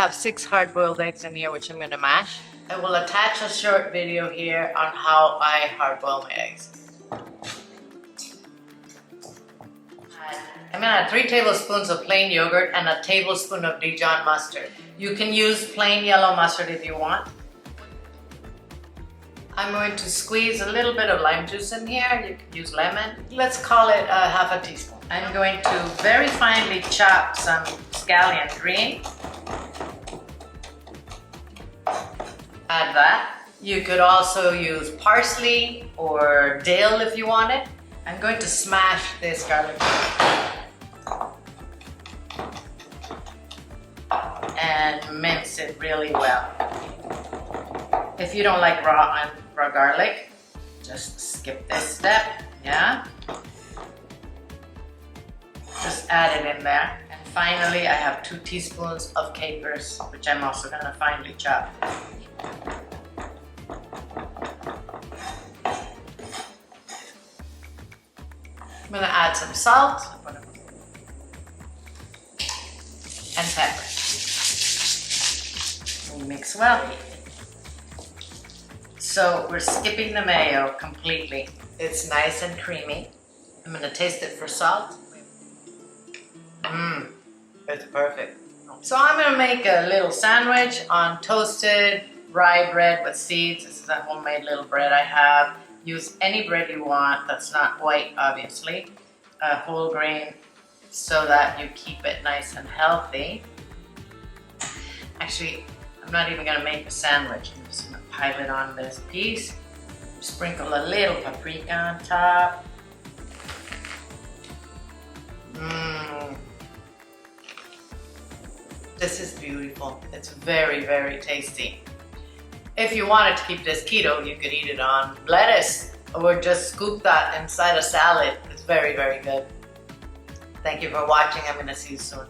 have 6 hard-boiled eggs in here, which I'm going to mash. I will attach a short video here on how I hard-boil my eggs. I'm going to add 3 tablespoons of plain yogurt and a tablespoon of Dijon mustard. You can use plain yellow mustard if you want. I'm going to squeeze a little bit of lime juice in here. You can use lemon. Let's call it half a teaspoon. I'm going to very finely chop some scallion green. Add that. You could also use parsley or dill if you want it. I'm going to smash this garlic and mince it really well. If you don't like raw garlic, just skip this step, yeah? Just add it in there. And finally, I have 2 teaspoons of capers, which I'm also gonna finely chop. I'm gonna add some salt and pepper. We mix well. So we're skipping the mayo completely. It's nice and creamy. I'm gonna taste it for salt. It's perfect. So I'm gonna make a little sandwich on toasted rye bread with seeds. This is a homemade little bread I have. Use any bread you want that's not white, obviously. Whole grain, so that you keep it nice and healthy. Actually, I'm not even gonna make a sandwich. I'm just gonna pile it on this piece. Sprinkle a little paprika on top. This is beautiful. It's very, very tasty. If you wanted to keep this keto, you could eat it on lettuce or just scoop that inside a salad. It's very, very good. Thank you for watching. I'm gonna see you soon.